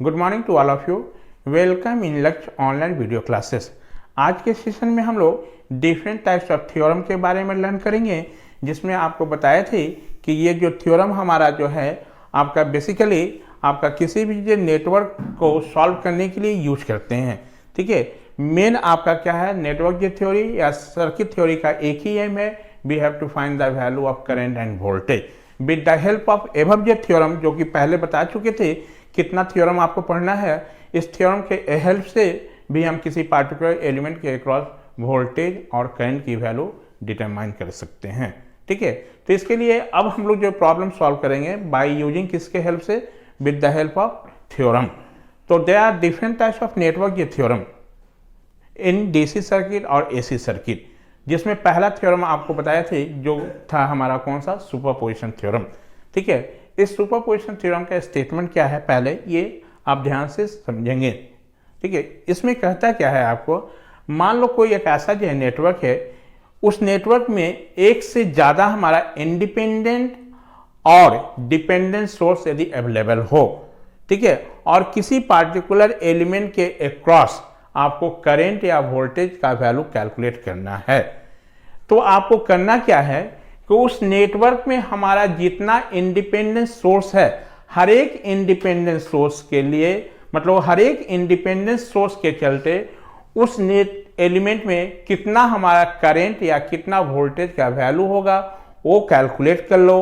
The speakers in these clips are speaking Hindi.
Good morning to all of you. Welcome in Lakshya online video classes. आज के सेशन में हम लोग डिफरेंट टाइप्स ऑफ थ्योरम के बारे में लर्न करेंगे, जिसमें आपको बताए थे कि ये जो थ्योरम हमारा जो है आपका बेसिकली आपका किसी भी नेटवर्क को सॉल्व करने के लिए यूज करते हैं। ठीक है, मेन आपका क्या है, नेटवर्क थ्योरी या सर्किट थ्योरी का एक ही एम है, we have to find the value of current and voltage with the help of above theorem, जो कि पहले बता चुके थे कितना थ्योरम आपको पढ़ना है। इस थ्योरम के हेल्प से भी हम किसी पार्टिकुलर एलिमेंट के अक्रॉस वोल्टेज और करंट की वैल्यू डिटरमाइन कर सकते हैं। ठीक है, तो इसके लिए अब हम लोग जो प्रॉब्लम सॉल्व करेंगे बाय यूजिंग किसके हेल्प से, with the help of theorem. तो there are different types of network theorem in DC circuit और एसी सर्किट, जिसमें पहला थ्योरम आपको बताया थे जो था हमारा कौन सा, सुपरपोजिशन थ्योरम। ठीक है, इस सुपरपोजिशन थ्योरम का स्टेटमेंट क्या है पहले ये आप ध्यान से समझेंगे। ठीक है, इसमें कहता क्या है आपको, मान लो कोई एक ऐसा जो नेटवर्क है, उस नेटवर्क में एक से ज़्यादा हमारा इंडिपेंडेंट और डिपेंडेंट सोर्स यदि अवेलेबल हो, ठीक है, और किसी पार्टिकुलर एलिमेंट के अक्रॉस आपको करंट या वोल्टेज का वैल्यू कैलकुलेट करना है, तो आपको करना क्या है कि उस नेटवर्क में हमारा जितना इंडिपेंडेंट सोर्स है, हर एक इंडिपेंडेंट सोर्स के लिए मतलब हर एक इंडिपेंडेंट सोर्स के चलते उस एलिमेंट में कितना हमारा करंट या कितना वोल्टेज का वैल्यू होगा वो कैलकुलेट कर लो,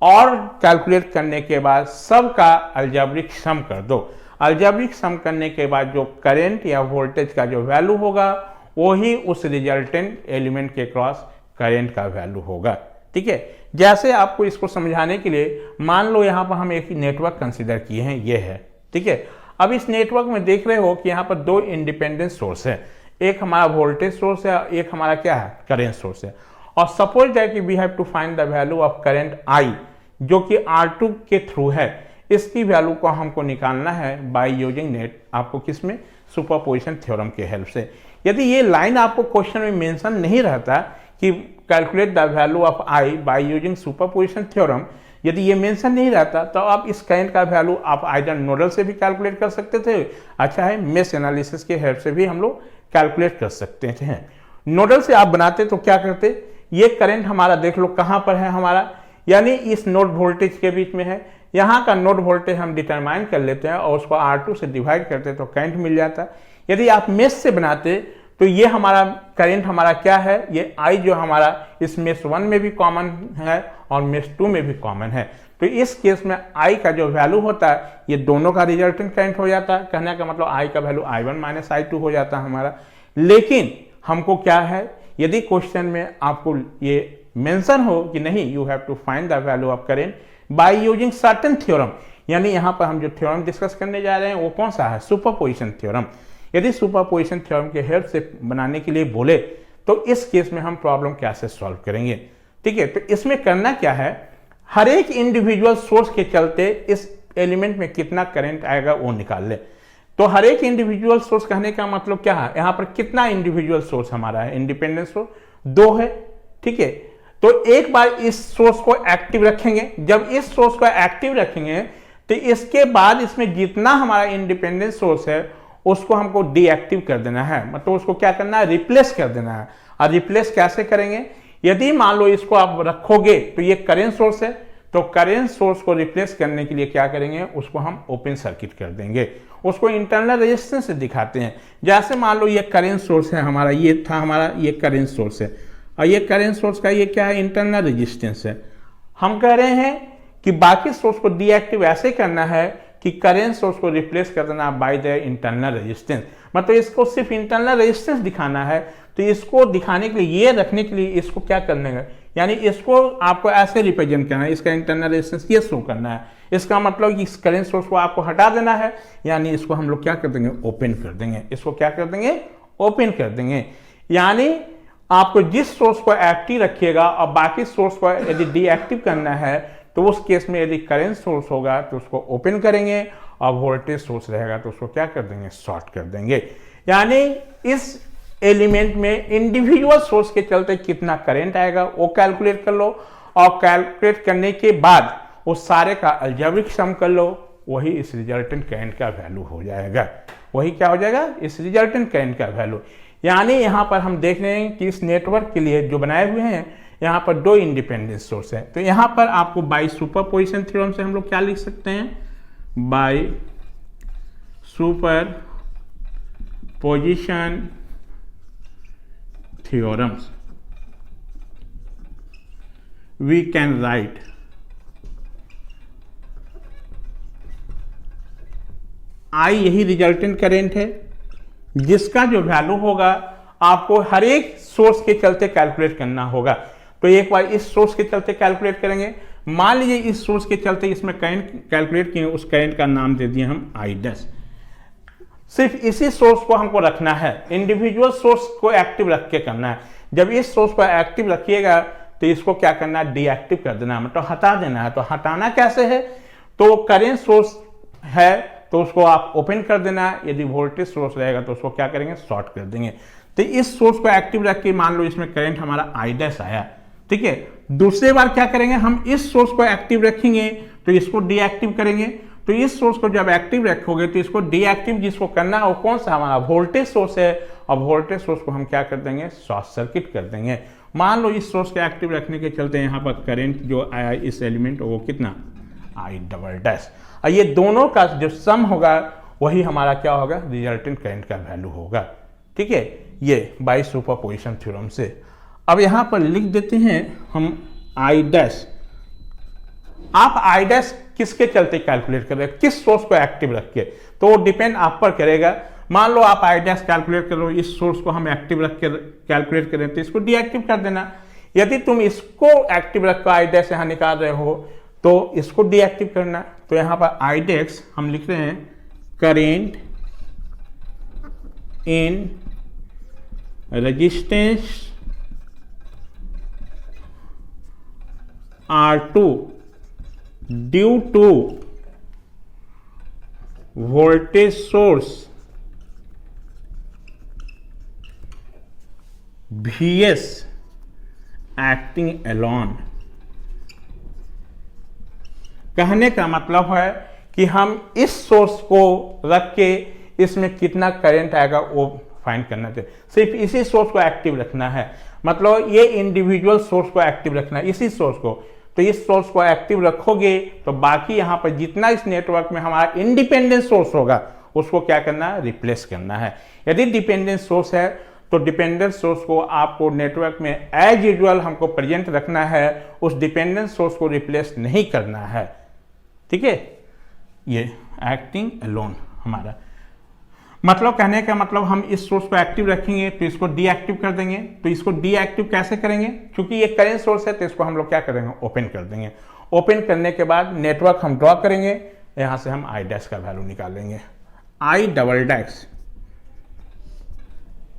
और कैलकुलेट करने के बाद सबका अलजेब्रिक सम कर दो। अलजेब्रिक सम करने के बाद जो करंट या वोल्टेज का जो वैल्यू होगा वही उस रिजल्टेंट एलिमेंट के क्रॉस करंट का वैल्यू होगा। ठीक है, जैसे आपको इसको समझाने के लिए मान लो यहाँ पर हम एक नेटवर्क कंसीडर किए हैं, ये है। ठीक है, अब इस नेटवर्क में देख रहे हो कि यहाँ पर दो इंडिपेंडेंट सोर्स है, एक हमारा वोल्टेज सोर्स है, एक हमारा क्या है, करंट सोर्स है। और सपोज दैट कि we have to find the value of current I, जो कि R2 के थ्रू है, इसकी वैल्यू को हमको निकालना है बाय यूजिंग नेट, आपको किसमें, सुपरपोजिशन थ्योरम के हेल्प से। यदि ये लाइन आपको क्वेश्चन में मेंशन नहीं रहता कि calculate the value of I by using superposition theorem, यदि ये मेंशन नहीं रहता तो आप इस करंट का वैल्यू आप आइदर नोडल से भी कैलकुलेट कर सकते थे, अच्छा है मेश एनालिसिस के हेल्प से भी हम लोग कैलकुलेट कर सकते थे। नोडल से आप बनाते तो क्या करते, ये करंट हमारा देख लो कहाँ पर है हमारा, यानी इस नोड वोल्टेज के बीच में है, यहाँ का नोड वोल्टेज हम डिटरमाइन कर लेते हैं और उसको R2 से डिवाइड करते तो करंट मिल जाता। यदि आप मेश से बनाते तो ये हमारा करंट हमारा क्या है, ये I जो हमारा इस मेश 1 में भी कॉमन है और मेश 2 में भी कॉमन है, तो इस केस में I का जो वैल्यू होता है ये दोनों का रिजल्टेंट करंट हो जाता है। कहने का मतलब I का वैल्यू I1 माइनस I2 हो जाता है हमारा। लेकिन हमको क्या है, यदि क्वेश्चन में आपको ये मेंशन हो कि नहीं, you have to find the value of current by using certain theorem, यानी यहाँ पर हम जो थ्योरम डिस्कस करने जा रहे हैं वो कौन सा है, सुपरपोजिशन थ्योरम। यदि सुपरपोजिशन थ्योरम के हेल्प से बनाने के लिए बोले तो इस केस में हम प्रॉब्लम कैसे सॉल्व करेंगे। ठीक है, तो इसमें करना क्या है, हर एक इंडिविजुअल सोर्स के चलते इस एलिमेंट में कितना करंट आएगा वो निकाल ले। तो हर एक इंडिविजुअल सोर्स कहने का मतलब क्या है, यहाँ पर कितना इंडिविजुअल सोर्स हमारा है, इंडिपेंडेंट सोर्स 2 है। ठीक है, तो एक बार इस सोर्स को एक्टिव रखेंगे, जब इस सोर्स को एक्टिव रखेंगे तो इसके बाद इसमें जितना हमारा इंडिपेंडेंट सोर्स है उसको हमको डीएक्टिव कर देना है, मतलब उसको क्या करना है, रिप्लेस कर देना है। और रिप्लेस कैसे करेंगे, यदि मान लो इसको आप रखोगे तो ये करेंट सोर्स है, तो करेंट सोर्स को रिप्लेस करने के लिए क्या करेंगे, उसको हम ओपन सर्किट कर देंगे, उसको इंटरनल रेजिस्टेंस से दिखाते हैं। जैसे मान लो ये करेंट सोर्स है हमारा, ये था हमारा ये करेंट सोर्स है, और ये करंट सोर्स का ये क्या है, इंटरनल रेजिस्टेंस है। हम कह रहे हैं कि बाकी सोर्स को डीएक्टिव ऐसे करना है कि करंट सोर्स को रिप्लेस कर देना बाय द इंटरनल रेजिस्टेंस, मतलब इसको सिर्फ इंटरनल रेजिस्टेंस दिखाना है। तो इसको दिखाने के लिए, ये रखने के लिए इसको क्या करना है, यानी इसको आपको ऐसे रिप्रेजेंट करना है, इसका इंटरनल रेजिस्टेंस ये शो करना है। इसका मतलब कि इस करंट सोर्स को आपको हटा देना है, यानी इसको हम लोग क्या कर देंगे, ओपन कर देंगे। इसको क्या कर देंगे, ओपन कर देंगे। यानी आपको जिस सोर्स को एक्टिव रखिएगा और बाकी सोर्स को यदि डीएक्टिव करना है तो उस केस में यदि करंट सोर्स होगा तो उसको ओपन करेंगे, और वोल्टेज सोर्स रहेगा तो उसको क्या कर देंगे, शॉर्ट कर देंगे। यानी इस एलिमेंट में इंडिविजुअल सोर्स के चलते कितना करंट आएगा वो कैलकुलेट कर लो, और कैलकुलेट करने के बाद उस सारे का अलजेब्रिक सम कर लो, वही इस रिजल्टेंट करंट का वैल्यू हो जाएगा। वही क्या हो जाएगा, इस रिजल्टेंट करंट का वैल्यू। यानी यहाँ पर हम देख रहे हैं कि इस नेटवर्क के लिए जो बनाए हुए हैं यहाँ पर दो इंडिपेंडेंट सोर्स है। तो यहाँ पर आपको बाय सुपरपोजिशन थ्योरम से हम लोग क्या लिख सकते हैं, by super position theorems we can write I यही रिजल्टेंट करेंट है जिसका जो वैल्यू होगा आपको हर एक सोर्स के चलते कैलकुलेट करना होगा। तो एक बार इस सोर्स के चलते कैलकुलेट करेंगे, मान लीजिए इस सोर्स के चलते इसमें करंट कैलकुलेट किए, उस करंट का नाम दे दिए हम I'। सिर्फ इसी सोर्स को हमको रखना है, इंडिविजुअल सोर्स को एक्टिव रख के करना है। जब इस सोर्स को एक्टिव रखिएगा तो इसको क्या करना है, डीएक्टिव कर देना है, मतलब हटा देना है। तो हटाना कैसे है, तो करेंट सोर्स है तो उसको आप ओपन कर देना है, यदि वोल्टेज सोर्स रहेगा तो उसको क्या करेंगे, शॉर्ट कर देंगे। तो इस सोर्स को एक्टिव रख के मान लो इसमें करंट हमारा I' आया, ठीक है। दूसरी बार क्या करेंगे, हम इस सोर्स को एक्टिव रखेंगे तो इसको डीएक्टिव करेंगे। तो इस सोर्स को जब एक्टिव रखोगे तो इसको डीएक्टिव जिसको करना है वो कौन सा, हमारा वोल्टेज सोर्स है। और वोल्टेज सोर्स को हम क्या कर देंगे, शॉर्ट सर्किट कर देंगे। मान लो इस सोर्स के एक्टिव रखने के चलते यहाँ पर करंट जो आया इस एलिमेंट वो कितना, I'। और ये दोनों का जो सम होगा वही हमारा क्या होगा, रिजल्टेंट करंट का वैल्यू होगा, ठीक है। ये बाय सुपरपोजिशन थ्योरम से। अब यहाँ पर लिख देते हैं हम I'। आप I' किसके चलते कैलकुलेट कर रहे हैं, किस सोर्स को एक्टिव रख के, तो वो डिपेंड आप पर करेगा। मान लो आप I' कैलकुलेट करो, इस सोर्स को हम एक्टिव रख के कैलकुलेट करें तो इसको डीएक्टिव कर देना। यदि तुम इसको एक्टिव रख कर I' यहाँ निकाल रहे हो तो इसको डीएक्टिव करना। तो यहाँ पर I' हम लिख रहे हैं current in resistance R2 due to voltage source Vs acting alone. कहने का मतलब है कि हम इस सोर्स को रख के इसमें कितना करंट आएगा वो फाइंड करना चाहिए। सिर्फ इसी सोर्स को एक्टिव रखना है, मतलब ये इंडिविजुअल सोर्स को एक्टिव रखना है, इसी सोर्स को। तो इस सोर्स को एक्टिव रखोगे तो बाकी यहाँ पर जितना इस नेटवर्क में हमारा इंडिपेंडेंट सोर्स होगा उसको क्या करना है, रिप्लेस करना है। यदि डिपेंडेंट सोर्स है तो डिपेंडेंट सोर्स को आपको नेटवर्क में एज यूजुअल हमको प्रेजेंट रखना है, उस डिपेंडेंट सोर्स को रिप्लेस नहीं करना है, ठीक है। ये एक्टिंग अलोन हमारा मतलब, कहने का मतलब हम इस सोर्स को एक्टिव रखेंगे तो इसको डीएक्टिव कर देंगे। तो इसको डीएक्टिव कैसे करेंगे, क्योंकि ये करंट सोर्स है तो इसको हम लोग क्या करेंगे, ओपन कर देंगे। ओपन करने के बाद नेटवर्क हम ड्रॉ करेंगे, यहां से हम I' का वैल्यू निकालेंगे। I',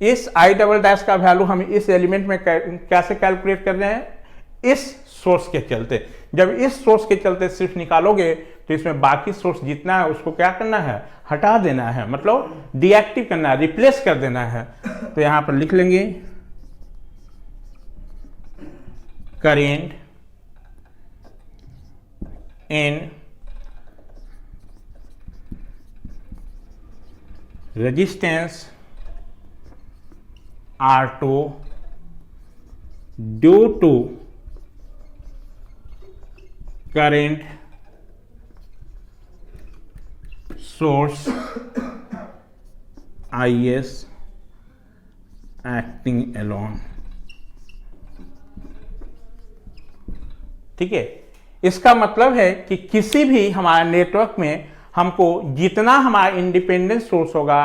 इस I' का वैल्यू हम इस एलिमेंट में कैसे कैलकुलेट कर रहे हैं, इस सोर्स के चलते। जब इस सोर्स के चलते सिर्फ निकालोगे तो इसमें बाकी सोर्स जितना है उसको क्या करना है, हटा देना है, मतलब डीएक्टिव करना है, रिप्लेस कर देना है। तो यहां पर लिख लेंगे current in resistance R2 due to current source Is acting alone, ठीक है। इसका मतलब है कि किसी भी हमारे नेटवर्क में हमको जितना हमारा इंडिपेंडेंट सोर्स होगा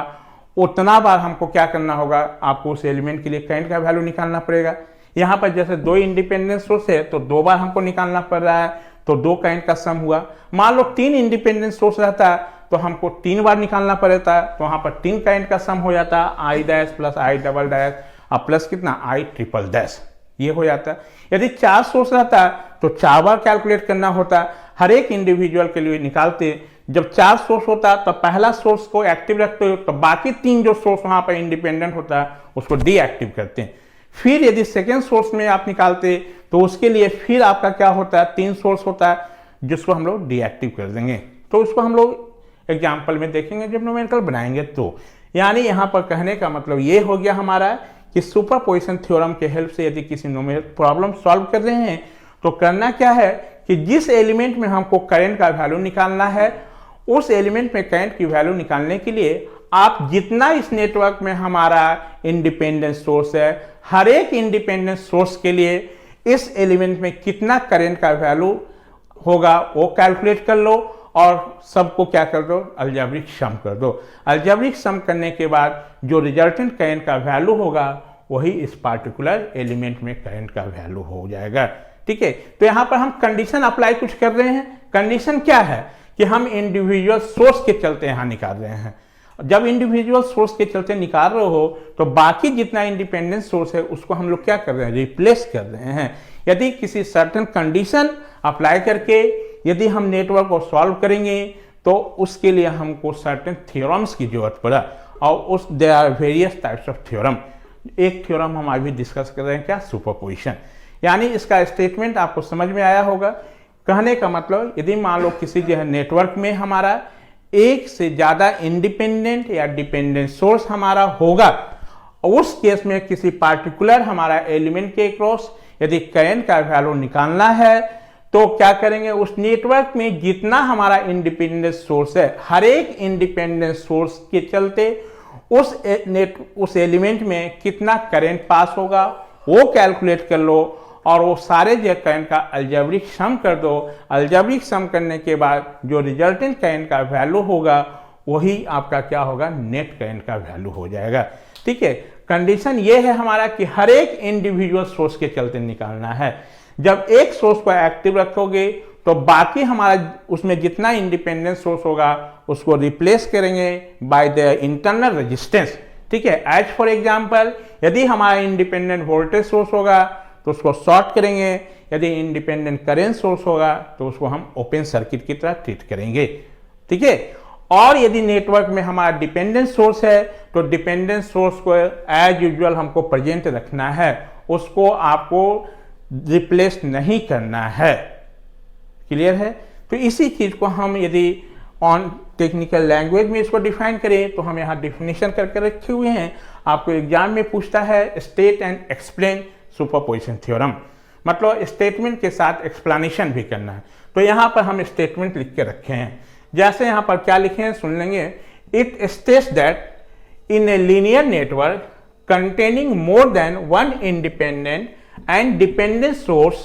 उतना बार हमको क्या करना होगा, आपको उस एलिमेंट के लिए करंट का वैल्यू निकालना पड़ेगा। यहाँ पर जैसे दो इंडिपेंडेंट सोर्स है तो दो बार हमको निकालना पड़ रहा है, तो दो करंट का सम हुआ। मान लो तीन इंडिपेंडेंट सोर्स रहता है तो हमको 3 बार निकालना पड़ता है, तो वहां पर 3 करंट का सम हो जाता है, I' प्लस I'' और प्लस कितना, I'', ये हो जाता है। यदि 4 सोर्स रहता है तो 4 बार कैलकुलेट करना होता है, हर एक इंडिविजुअल के लिए निकालते। जब 4 सोर्स होता है तो पहला सोर्स को एक्टिव रखते हो, तो बाकी 3 जो सोर्स वहां पर इंडिपेंडेंट होता है उसको डीएक्टिव करते हैं। फिर यदि सेकेंड सोर्स में आप निकालते तो उसके लिए फिर आपका क्या होता है, 3 सोर्स होता है जिसको हम लोग डीएक्टिव कर देंगे। तो उसको हम लोग एग्जाम्पल में देखेंगे जब न्यूमेरिकल बनाएंगे तो। यानी यहाँ पर कहने का मतलब ये हो गया हमारा कि सुपरपोजिशन थ्योरम के हेल्प से यदि किसी न्यूमेरिकल प्रॉब्लम सॉल्व कर रहे हैं तो करना क्या है कि जिस एलिमेंट में हमको करंट का वैल्यू निकालना है उस एलिमेंट में करंट की वैल्यू निकालने के लिए आप जितना इस नेटवर्क में हमारा इंडिपेंडेंट सोर्स है, हर एक इंडिपेंडेंट सोर्स के लिए इस एलिमेंट में कितना करंट का वैल्यू होगा वो कैलकुलेट कर लो और सबको क्या कर दो, अलजेब्रिक सम कर दो। अलजेब्रिक सम करने के बाद जो रिजल्टेंट करंट का वैल्यू होगा वही इस पार्टिकुलर एलिमेंट में करंट का वैल्यू हो जाएगा। ठीक है, तो यहाँ पर हम कंडीशन अप्लाई कुछ कर रहे हैं। कंडीशन क्या है कि हम इंडिविजुअल सोर्स के चलते यहाँ निकाल रहे हैं। जब इंडिविजुअल सोर्स के चलते निकाल रहे हो तो बाकी जितना इंडिपेंडेंट सोर्स है उसको हम लोग क्या कर रहे हैं, रिप्लेस कर रहे हैं। यदि किसी सर्टेन कंडीशन अप्लाई करके यदि हम नेटवर्क को सॉल्व करेंगे तो उसके लिए हमको सर्टेन थ्योरम्स की जरूरत पड़ा और उस there are various types of theorem. एक थ्योरम हम अभी डिस्कस कर रहे हैं, क्या, सुपरपोजिशन। यानी इसका स्टेटमेंट आपको समझ में आया होगा। कहने का मतलब यदि मान लो किसी जो है नेटवर्क में हमारा एक से ज्यादा इंडिपेंडेंट या डिपेंडेंट सोर्स हमारा होगा, उस केस में किसी पार्टिकुलर हमारा एलिमेंट के क्रॉस यदि करंट का वैल्यू निकालना है तो क्या करेंगे, उस नेटवर्क में जितना हमारा इंडिपेंडेंट सोर्स है, हर एक इंडिपेंडेंट सोर्स के चलते उस एलिमेंट में कितना करंट पास होगा वो कैलकुलेट कर लो और वो सारे जो करंट का अलजेब्रिक सम कर दो। अलजेब्रिक सम करने के बाद जो रिजल्टेंट करंट का वैल्यू होगा वही आपका क्या होगा, नेट करंट का वैल्यू हो जाएगा। ठीक है, कंडीशन ये है हमारा कि हर एक इंडिविजुअल सोर्स के चलते निकालना है। जब एक सोर्स को एक्टिव रखोगे तो बाकी हमारा उसमें जितना इंडिपेंडेंट सोर्स होगा उसको रिप्लेस करेंगे बाय द इंटरनल रेजिस्टेंस। ठीक है, एज फॉर एग्जांपल यदि हमारा इंडिपेंडेंट वोल्टेज सोर्स होगा तो उसको शॉर्ट करेंगे, यदि इंडिपेंडेंट करंट सोर्स होगा तो उसको हम ओपन सर्किट की तरह ट्रीट करेंगे। ठीक है, और यदि नेटवर्क में हमारा डिपेंडेंट सोर्स है तो डिपेंडेंट सोर्स को एज यूजुअल हमको प्रेजेंट रखना है, उसको आपको रिप्लेस नहीं करना है। क्लियर है? तो इसी चीज को हम यदि ऑन टेक्निकल लैंग्वेज में इसको डिफाइन करें तो हम यहाँ डिफिनेशन करके रखे हुए हैं। आपको एग्जाम में पूछता है state and explain superposition theorem, मतलब स्टेटमेंट के साथ एक्सप्लेनेशन भी करना है। तो यहाँ पर हम स्टेटमेंट लिख के रखे हैं। जैसे यहाँ पर क्या लिखे हैं सुन लेंगे। It states that in a linear network containing more than one independent and dependent source,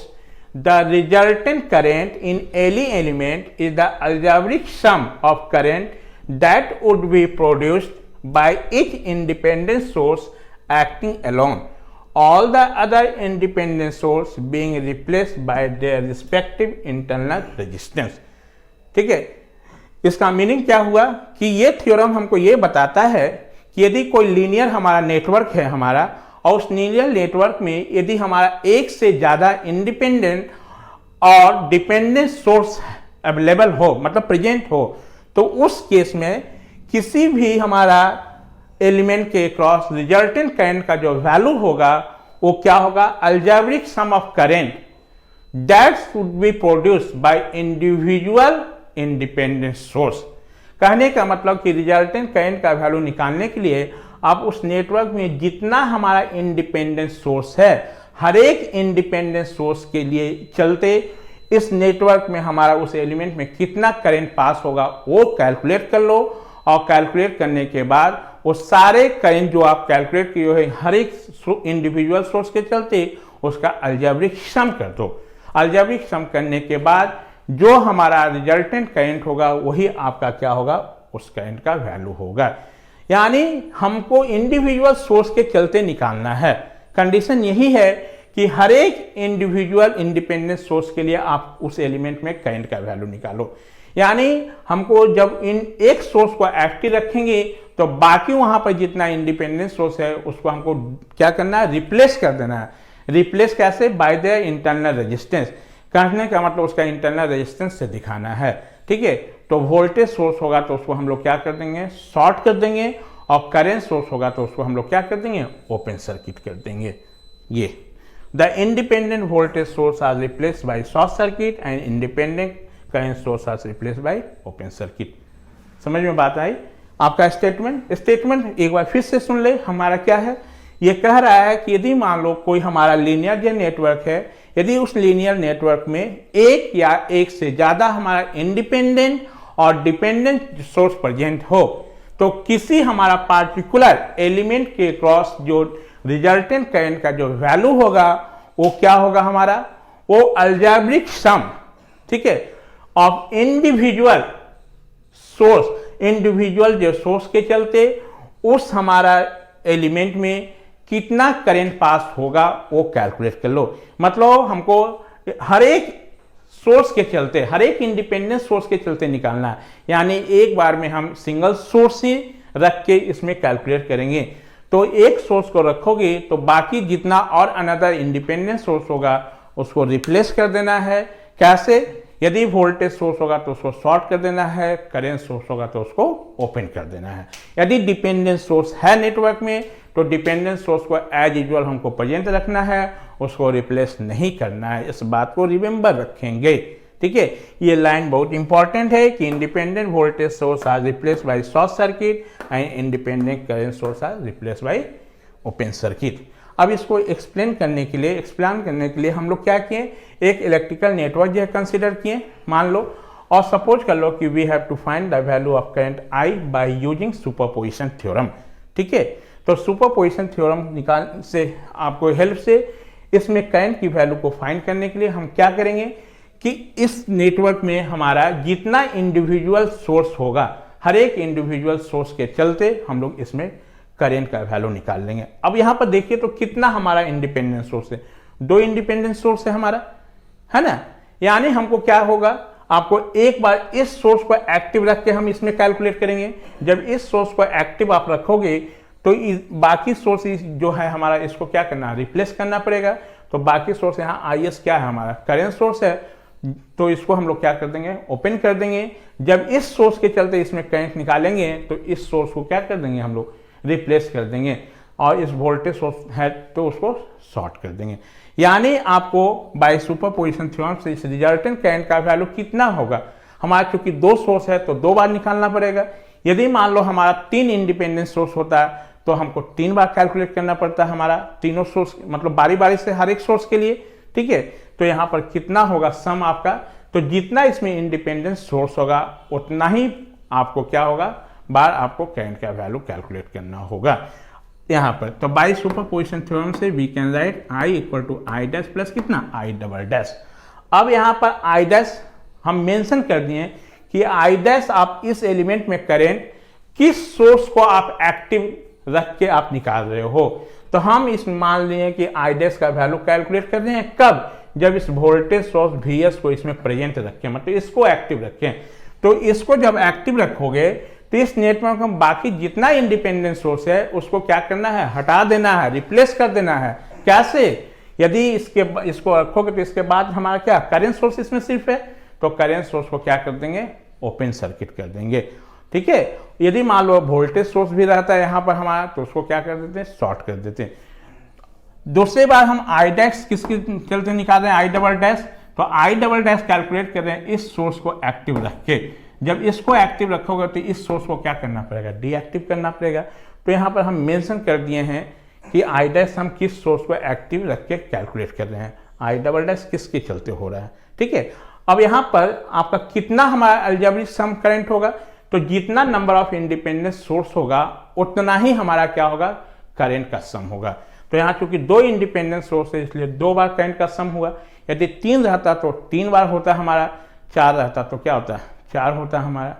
the resultant current in any element is the algebraic sum of current that would be produced by each independent source acting alone, all the other independent source being replaced by their respective internal resistance। ठीक है, इसका मीनिंग क्या हुआ कि ये थ्योरम हमको ये बताता है कि यदि कोई लीनियर हमारा नेटवर्क है हमारा और उस लीनियर नेटवर्क में यदि हमारा एक से ज्यादा इंडिपेंडेंट और डिपेंडेंट सोर्स अवेलेबल हो, मतलब प्रेजेंट हो, तो उस केस में किसी भी हमारा एलिमेंट के क्रॉस रिजल्टेंट करंट का जो वैल्यू होगा वो क्या होगा, algebraic sum of current that should be produced by individual independent source. कहने का मतलब कि रिजल्टेंट करंट का वैल्यू निकालने के लिए आप उस नेटवर्क में जितना हमारा इंडिपेंडेंट सोर्स है, हर एक इंडिपेंडेंट सोर्स के लिए चलते इस नेटवर्क में हमारा उस एलिमेंट में कितना करंट पास होगा वो कैलकुलेट कर लो और कैलकुलेट करने के बाद वो सारे करंट जो आप कैलकुलेट किए हो हर एक इंडिविजुअल सोर्स के चलते उसका अलजेब्रिक सम कर दो। अलजेब्रिक सम करने के बाद जो हमारा रिजल्टेंट करंट होगा वही आपका क्या होगा, उस करंट का वैल्यू होगा। यानी हमको इंडिविजुअल सोर्स के चलते निकालना है। कंडीशन यही है कि हर एक इंडिविजुअल इंडिपेंडेंट सोर्स के लिए आप उस एलिमेंट में करंट का वैल्यू निकालो। यानी हमको जब इन एक सोर्स को एक्टिव रखेंगे तो बाकी वहां पर जितना इंडिपेंडेंट सोर्स है उसको हमको क्या करना है, रिप्लेस कर देना है। रिप्लेस कैसे, बाय द इंटरनल रेजिस्टेंस। कहने का मतलब उसका इंटरनल रेजिस्टेंस से दिखाना है। ठीक है, तो वोल्टेज सोर्स होगा तो उसको हम लोग क्या कर देंगे, शॉर्ट कर देंगे, और करंट सोर्स होगा तो उसको हम लोग क्या कर देंगे, ओपन सर्किट कर देंगे। ये the independent voltage source are replaced by short circuit and independent current source are replace by open circuit. समझ में बात आई? आपका स्टेटमेंट एक बार फिर से सुन ले। हमारा क्या है, ये कह रहा है कि यदि मान लो कोई हमारा लीनियर जो नेटवर्क है, यदि उस लीनियर नेटवर्क में एक या एक से ज्यादा हमारा इंडिपेंडेंट और डिपेंडेंट सोर्स प्रेजेंट हो, तो किसी हमारा पार्टिकुलर एलिमेंट के क्रॉस जो रिजल्टेंट करंट का जो वैल्यू होगा वो क्या होगा हमारा, वो अलजेब्रिक सम, ठीक है, ऑफ इंडिविजुअल सोर्स, इंडिविजुअल जो सोर्स के चलते उस हमारा एलिमेंट में कितना करंट पास होगा वो कैलकुलेट कर लो। मतलब हमको हर एक सोर्स के चलते, हर एक इंडिपेंडेंट सोर्स के चलते निकालना है, यानी एक बार में हम सिंगल सोर्स ही रख के इसमें कैलकुलेट करेंगे। तो एक सोर्स को रखोगे तो बाकी जितना और अनदर इंडिपेंडेंट सोर्स होगा उसको रिप्लेस कर देना है। कैसे? यदि वोल्टेज सोर्स होगा तो उसको शॉर्ट कर देना है, करंट सोर्स होगा तो उसको ओपन कर देना है। यदि डिपेंडेंट सोर्स है नेटवर्क में तो डिपेंडेंट सोर्स को एज यूजुअल हमको प्रेजेंट रखना है, उसको रिप्लेस नहीं करना है। इस बात को रिमेंबर रखेंगे, ठीक है। ये लाइन बहुत इंपॉर्टेंट है कि independent voltage source are replace by short circuit and independent current source are replace by open circuit. अब इसको एक्सप्लेन करने के लिए हम लोग क्या किए, एक इलेक्ट्रिकल नेटवर्क जो है कंसिडर किए, मान लो, और सपोज कर लो कि we have to find the value of current I by using superposition theorem, ठीक है। तो सुपरपोजिशन थ्योरम निकाल से आपको हेल्प से इसमें करंट की वैल्यू को फाइंड करने के लिए हम क्या करेंगे कि इस नेटवर्क में हमारा जितना इंडिविजुअल सोर्स होगा, हर एक इंडिविजुअल सोर्स के चलते हम लोग इसमें करंट का वैल्यू निकाल लेंगे। अब यहां पर देखिए तो कितना हमारा इंडिपेंडेंट सोर्स है, 2 इंडिपेंडेंट सोर्स है हमारा, है ना। यानी हमको क्या होगा, आपको एक बार इस सोर्स को एक्टिव रख के हम इसमें कैलकुलेट करेंगे। जब इस सोर्स को एक्टिव आप रखोगे तो बाकी सोर्स जो है हमारा, इसको क्या करना, रिप्लेस करना पड़ेगा। तो बाकी सोर्स यहाँ आई क्या है हमारा, करंट सोर्स है, तो इसको हम लोग क्या कर देंगे, ओपन कर देंगे। जब इस सोर्स के चलते इसमें करंट निकालेंगे तो इस सोर्स को क्या कर देंगे, हम लोग रिप्लेस कर देंगे, और इस वोल्टेज सोर्स है तो उसको शॉर्ट कर देंगे। यानी आपको बाय सुपरपोजिशन थ्योरम से इस रिजल्टेंट करंट का वैल्यू कितना होगा हमारा, क्योंकि 2 सोर्स है तो 2 बार निकालना पड़ेगा। यदि मान लो हमारा 3 इंडिपेंडेंट सोर्स होता है तो हमको 3 बार कैलकुलेट करना पड़ता है हमारा तीनों सोर्स, मतलब बारी बारी से हर एक सोर्स के लिए, ठीक है। तो यहाँ पर कितना होगा सम आपका, तो जितना इसमें इंडिपेंडेंट सोर्स होगा उतना ही आपको क्या होगा, बार आपको करंट का वैल्यू कैलकुलेट करना होगा यहाँ पर। तो बाय सुपरपोजिशन थ्योरम से we can write I equal to I dash plus कितना, आई डबल डैश। अब यहाँ पर आई डैश हम मेंशन कर दिए कि आई डैश आप इस एलिमेंट में करंट किस सोर्स को आप एक्टिव रख के आप निकाल रहे हो। तो हम इस मान लिए कि आई डैश का वैल्यू कैलकुलेट कर रहे हैं कब, जब इस वोल्टेज सोर्स वीएस को इसमें प्रेजेंट रखें, मतलब इसको एक्टिव रखें। तो इसको जब एक्टिव रखोगे तो इस नेटवर्क में बाकी जितना इंडिपेंडेंट सोर्स है उसको क्या करना है, हटा देना है, रिप्लेस कर देना है। कैसे? यदि इसको रखोगे तो इसके बाद हमारा क्या, करंट सोर्स इसमें सिर्फ है, तो करंट सोर्स को क्या कर देंगे, ओपन सर्किट कर देंगे, ठीक है। यदि मान लो वोल्टेज सोर्स भी रहता है यहाँ पर हमारा, तो उसको क्या कर देते हैं, शॉर्ट कर देते हैं। दूसरी बार हम आई डैश किसके चलते निकाल रहे हैं, आई डबल डैश। तो आई डबल डैश कैलकुलेट कर रहे हैं इस सोर्स को एक्टिव रख के। जब इसको एक्टिव रखोगे तो इस सोर्स को क्या करना पड़ेगा, डीएक्टिव करना पड़ेगा। तो यहाँ पर हम मेंशन कर दिए हैं कि आई डैश हम किस सोर्स को एक्टिव रख के कैलकुलेट कर रहे हैं, आई डबल डैश किसके चलते हो रहा है, ठीक है। अब यहाँ पर आपका कितना हमारा अलजेब्रिक सम करंट होगा, तो जितना नंबर ऑफ इंडिपेंडेंट सोर्स होगा उतना ही हमारा क्या होगा, करंट का सम होगा। तो यहाँ चूंकि 2 इंडिपेंडेंट सोर्स है इसलिए 2 बार करंट का सम हुआ। यदि 3 रहता तो 3 बार होता हमारा, 4 रहता तो क्या होता है, 4 होता हमारा।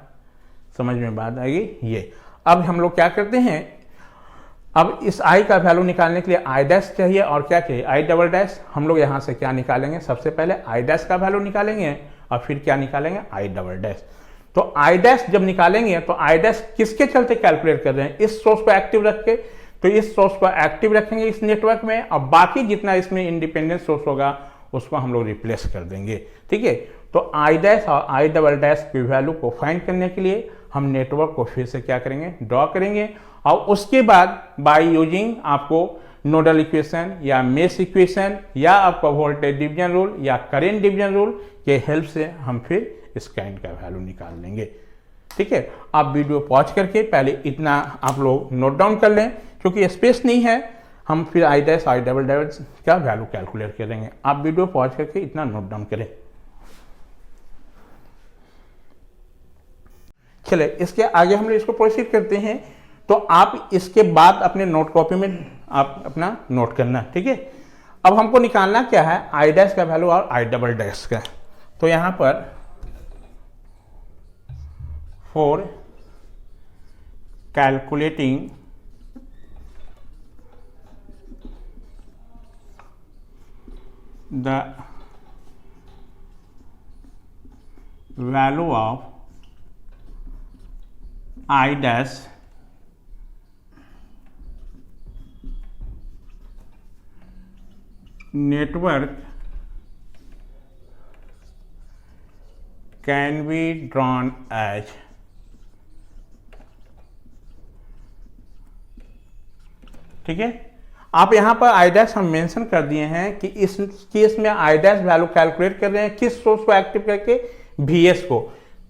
समझ में बात आएगी ये। अब हम लोग क्या करते हैं, अब इस आई का वैल्यू निकालने के लिए आई डैश चाहिए और क्या चाहिए, आई डबल डैश। हम लोग यहाँ से क्या निकालेंगे, सबसे पहले आई डैश का वैल्यू निकालेंगे और फिर क्या निकालेंगे, आई डबल डैश। तो आई डैश जब निकालेंगे तो आई डैश किसके चलते कैलकुलेट कर रहे हैं, इस सोर्स को एक्टिव रख के। तो इस सोर्स को एक्टिव रखेंगे इस नेटवर्क में, और बाकी जितना इसमें इंडिपेंडेंट सोर्स होगा उसको हम लोग रिप्लेस कर देंगे, ठीक है। तो आई डैश और आई डबल डैश की वैल्यू को फाइंड करने के लिए हम नेटवर्क को फिर से क्या करेंगे, ड्रॉ करेंगे, और उसके बाद बाय यूजिंग आपको नोडल इक्वेशन या मेश इक्वेशन या आपका वोल्टेज डिवीजन रूल या करंट डिवीजन रूल के हेल्प से हम फिर इस करंट का वैल्यू निकाल लेंगे। ठीक है, आप वीडियो पॉज करके पहले इतना आप लोग नोट डाउन कर लें, क्योंकि स्पेस नहीं है, हम फिर I dash I double dash का वैल्यू कैलकुलेट करेंगे। आप वीडियो पॉज करके इतना नोट डाउन करें। चले इसके आगे हम इसको प्रोसीड करते हैं, तो आप इसके बाद अपने नोट कॉपी में आप अपना नोट करना। ठीक है, अब हमको निकालना क्या है, आई डैश का वैल्यू और आई डबल डैश का। तो यहां पर for calculating the value of I dash network can be drawn as ठीक है, आप यहां पर आई डैश हम मेंशन कर दिए हैं कि इस केस में आई डैश वैल्यू कैलकुलेट कर रहे हैं किस सोर्स को एक्टिव करके, VS को।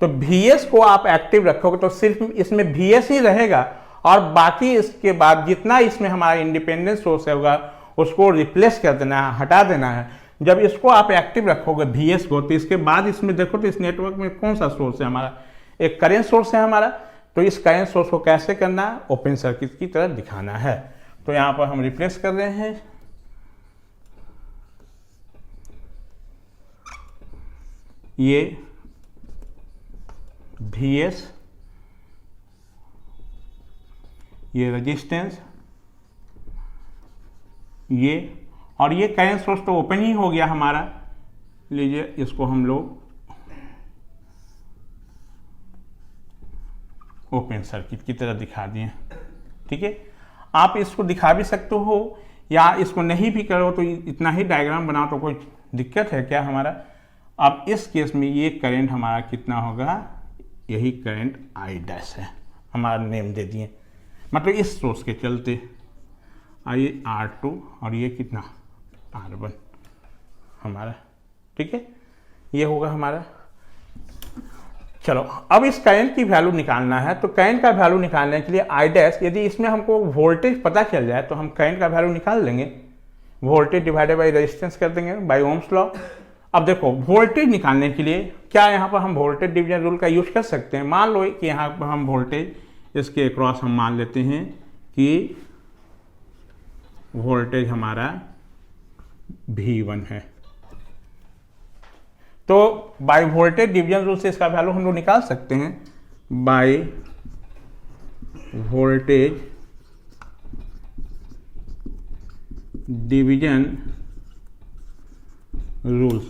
तो VS को आप एक्टिव रखोगे तो सिर्फ इसमें VS ही रहेगा, और बाकी इसके बाद जितना इसमें हमारा इंडिपेंडेंट सोर्स होगा उसको रिप्लेस कर देना है, हटा देना है। जब इसको आप एक्टिव रखोगे VS को, तो इसके बाद इसमें देखो तो इस नेटवर्क में कौन सा सोर्स है हमारा, एक करेंट सोर्स है हमारा। तो इस करेंट सोर्स को कैसे करना है, ओपन सर्किट की तरह दिखाना है। तो यहां पर हम रिप्लेस कर रहे हैं, ये VS, ये रेजिस्टेंस, ये और ये करंट सोर्स तो ओपन ही हो गया हमारा। लीजिए इसको हम लोग ओपन सर्किट की तरह दिखा दिए। ठीक है, आप इसको दिखा भी सकते हो या इसको नहीं भी करो तो इतना ही डायग्राम बनाओ तो कोई दिक्कत है क्या हमारा। अब इस केस में ये करंट हमारा कितना होगा, यही करंट आई डैश है, हमारा नेम दे दिए, मतलब इस सोर्स के चलते आइए R2 और ये कितना R1 हमारा। ठीक है, ये होगा हमारा। चलो अब इस करंट की वैल्यू निकालना है, तो करंट का वैल्यू निकालने के लिए आई डैश, यदि इसमें हमको वोल्टेज पता चल जाए तो हम करंट का वैल्यू निकाल लेंगे, वोल्टेज डिवाइडेड बाई रेजिस्टेंस कर देंगे बाई ओम्स लॉ। अब देखो वोल्टेज निकालने के लिए क्या यहाँ पर हम वोल्टेज डिवीजन रूल का यूज कर सकते हैं। मान लो कि यहाँ पर हम वोल्टेज इसके अक्रॉस हम मान लेते हैं कि वोल्टेज हमारा V1 है, तो बाय वोल्टेज डिवीजन रूल से इसका वैल्यू हम लोग निकाल सकते हैं, by voltage division rule.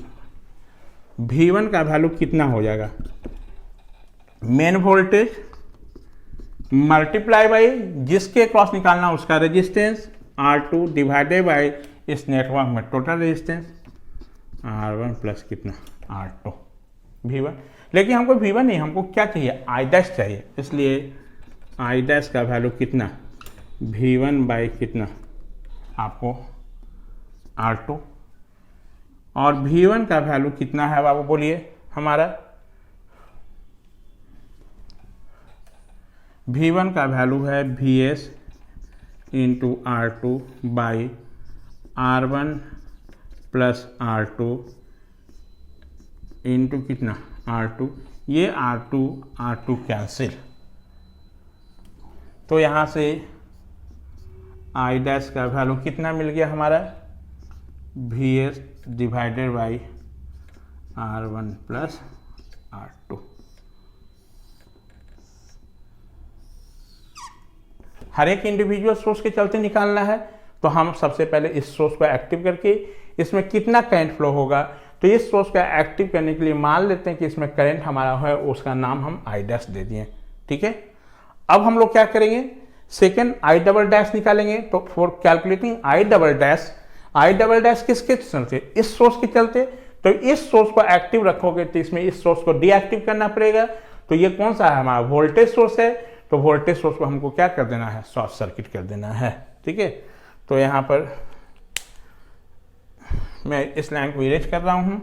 V1 का वैल्यू कितना हो जाएगा, मेन वोल्टेज मल्टीप्लाई बाई जिसके क्रॉस निकालना उसका रेजिस्टेंस R2 डिवाइडेड बाई इस नेटवर्क में टोटल रेजिस्टेंस R1 प्लस कितना R2 V1। लेकिन हमको V1 नहीं, हमको क्या चाहिए, आई डैश चाहिए, इसलिए आई डैश का वैल्यू कितना V1 बाई कितना आपको R2, और V1 का वैल्यू कितना है बाबू बोलिए हमारा, V1 का वैल्यू है VS into R2 by R1 plus R2 into कितना R2, ये R2 कैंसिल, तो यहाँ से आई डैश का वैल्यू कितना मिल गया हमारा, VS divided by R1 plus R2। हर एक इंडिविजुअल सोर्स के चलते निकालना है, तो हम सबसे पहले इस सोर्स को एक्टिव करके इसमें कितना करंट फ्लो होगा, तो इस सोर्स को एक्टिव करने के लिए मान लेते हैं कि इसमें करंट हमारा है, उसका नाम हम आई डैश दे दिए। ठीक है, अब हम लोग क्या करेंगे, सेकेंड आई डबल डैश निकालेंगे। तो for calculating I double dash किसके चलते, इस सोर्स के चलते, तो इस सोर्स को एक्टिव रखोगे तो इसमें इस सोर्स को डीएक्टिव करना पड़ेगा। तो ये कौन सा है हमारा, वोल्टेज सोर्स है, तो वोल्टेज सोर्स को हमको क्या कर देना है, शॉर्ट सर्किट कर देना है। ठीक है, तो यहाँ पर मैं इस लाइन को इरेज कर रहा हूँ।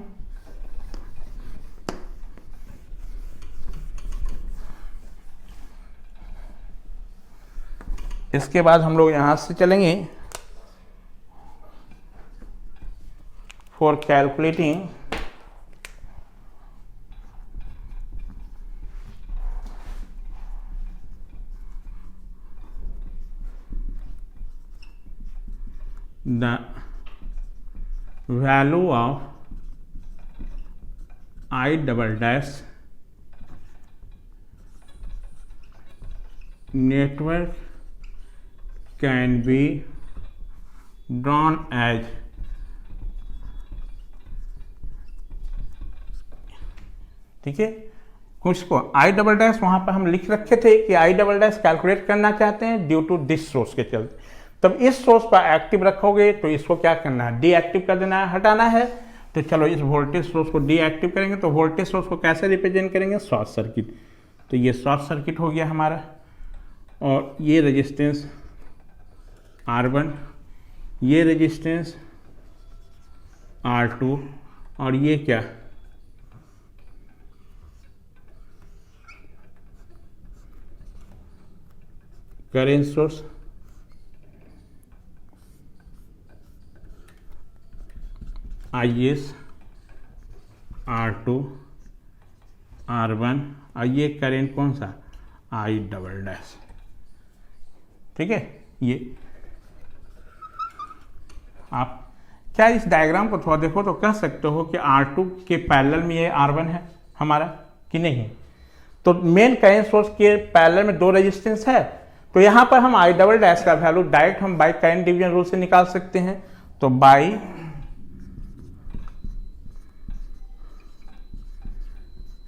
इसके बाद हम लोग यहाँ से चलेंगे for calculating the value of I double dash network can be drawn as ठीक है। कुछ को आई डबल डैश वहां पर हम लिख रखे थे कि आई डबल डैश कैलकुलेट करना चाहते हैं ड्यू टू दिस सोर्स के चलते। तब इस सोर्स पर एक्टिव रखोगे तो इसको क्या करना है, डीएक्टिव कर देना है, हटाना है। तो चलो इस वोल्टेज सोर्स को डीएक्टिव करेंगे तो वोल्टेज सोर्स को कैसे रिप्रेजेंट करेंगे, शॉर्ट सर्किट। तो ये शॉर्ट सर्किट हो गया हमारा, और ये रेजिस्टेंस R1, ये रेजिस्टेंस R2, और ये क्या current source IS R2 R1, और ये करेंट कौन सा I डबल डैश। ठीक है, ये आप क्या इस डायग्राम को थोड़ा देखो तो कह सकते हो कि R2 के पैरेलल में ये R1 है हमारा कि नहीं। तो मेन करेंट सोर्स के पैरेलल में दो रेजिस्टेंस है, तो यहां पर हम I डबल डैश का वैल्यू डायरेक्ट हम बाई करंट डिवीजन रूल से निकाल सकते हैं। तो बाई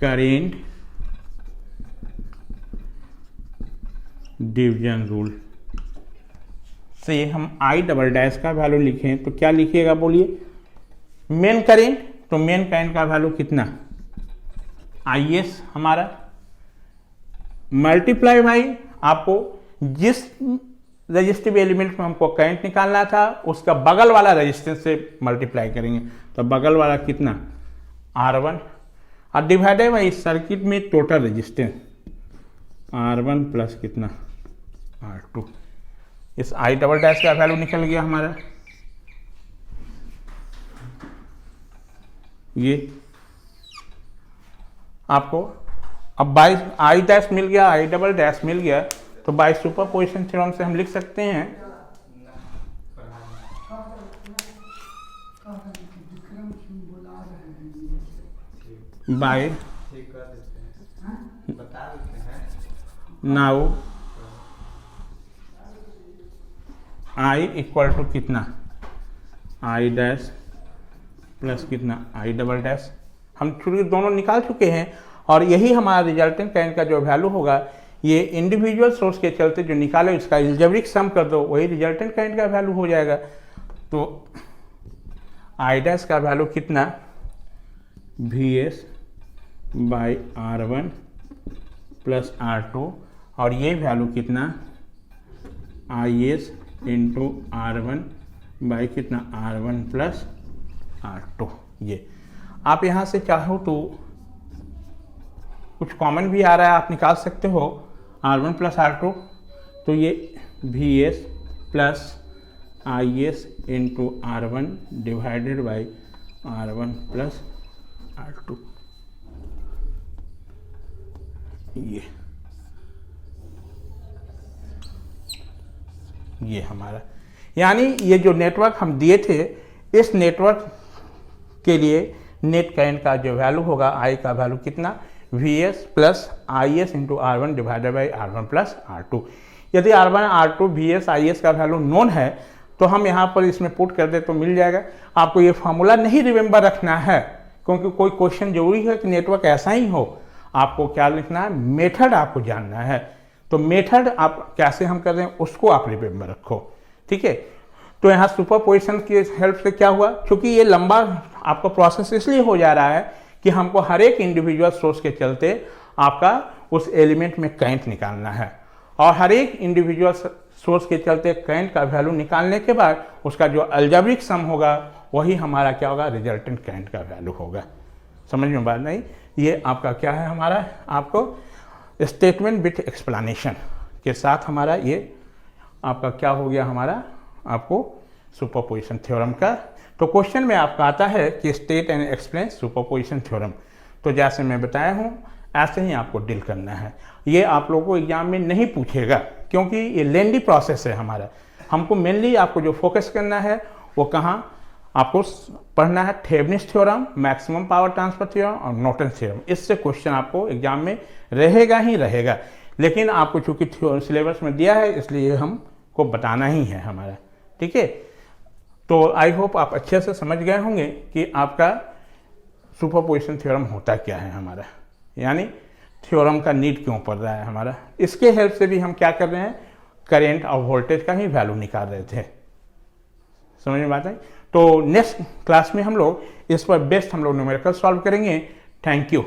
करेंट डिवीजन रूल से हम I डबल डैश का वैल्यू लिखें तो क्या लिखिएगा बोलिए, मेन करेंट, तो मेन करेंट का वैल्यू कितना IS हमारा, मल्टीप्लाई बाई आपको जिस रजिस्टिव एलिमेंट में हमको करंट निकालना था उसका बगल वाला रेजिस्टेंस से मल्टीप्लाई करेंगे। तो बगल वाला कितना R1, और डिवाइडेड बाई सर्किट में टोटल रेजिस्टेंस R1 प्लस कितना R2। इस I डबल डैश का वैल्यू निकल गया हमारा, ये आपको अब बाई I डैश मिल गया, I डबल डैश मिल गया, तो बाई सुपरपोजिशन थ्योरम से हम लिख सकते हैं by now I equal to कितना I डैश प्लस कितना I डबल डैश। हम चूंकि दोनों निकाल चुके हैं, और यही हमारा रिजल्टेंट करंट का जो वैल्यू होगा ये इंडिविजुअल सोर्स के चलते जो निकाले इसका एल्जेब्रिक सम कर दो, वही रिजल्टेंट करंट का वैल्यू हो जाएगा। तो I डैश का वैल्यू कितना VS by R1 plus R2, और ये वैल्यू कितना IS इंटू R1 बाई कितना R1 प्लस R2। ये आप यहाँ से चाहो तो कुछ कॉमन भी आ रहा है, आप निकाल सकते हो R1 प्लस R2, तो ये VS plus IS into R1 divided by R1 plus R2। ये हमारा, यानी ये जो नेटवर्क हम दिए थे, इस नेटवर्क के लिए नेट करंट का जो वैल्यू होगा I का वैल्यू कितना VS plus IS into R1 divided by R1 plus R2। यदि R1 R2 VS IS का वैल्यू नोन है तो हम यहाँ पर इसमें पुट कर दे तो मिल जाएगा। आपको ये फॉर्मूला नहीं रिमेंबर रखना है, क्योंकि कोई क्वेश्चन जरूरी है कि नेटवर्क ऐसा ही हो। आपको क्या लिखना है, मेथड आपको जानना है। तो मेथड आप कैसे हम कर रहे हैं उसको आप रिमेंबर रखो, ठीक है। तो यहाँ सुपरपोजिशन की हेल्प से क्या हुआ, क्योंकि ये लंबा आपका प्रोसेस इसलिए हो जा रहा है कि हमको हर एक इंडिविजुअल सोर्स के चलते आपका उस एलिमेंट में करंट निकालना है, और हर एक इंडिविजुअल सोर्स के चलते करंट का वैल्यू निकालने के बाद उसका जो अलजेब्रिक सम होगा वही हमारा क्या होगा, रिजल्टेंट करंट का वैल्यू होगा। समझ में बात नहीं, ये आपका क्या है, हमारा आपको स्टेटमेंट विथ एक्सप्लेनेशन के साथ हमारा ये आपका क्या हो गया हमारा, आपको सुपरपोजिशन थ्योरम का। तो क्वेश्चन में आपका आता है कि state and explain superposition theorem. तो जैसे मैं बताया हूँ ऐसे ही आपको डील करना है। ये आप लोगों को एग्जाम में नहीं पूछेगा क्योंकि ये लेंदी प्रोसेस है हमारा। हमको मेनली आपको जो फोकस करना है वो कहाँ आपको पढ़ना है, Thevenin's theorem, maximum power transfer theorem और नॉर्टन थ्योरम। इससे क्वेश्चन आपको एग्जाम में रहेगा ही रहेगा। लेकिन आपको चूंकि सिलेबस में दिया है इसलिए हमको बताना ही है हमारा, ठीक है। तो आई होप आप अच्छे से समझ गए होंगे कि आपका सुपरपोजिशन थ्योरम होता क्या है हमारा, यानी थ्योरम का नीड क्यों पड़ रहा है हमारा। इसके हेल्प से भी हम क्या कर रहे हैं, करंट और वोल्टेज का ही वैल्यू निकाल रहे थे। समझ में बात है। तो नेक्स्ट क्लास में हम लोग इस पर बेस्ट हम लोग न्यूमेरिकल सॉल्व करेंगे। Thank you.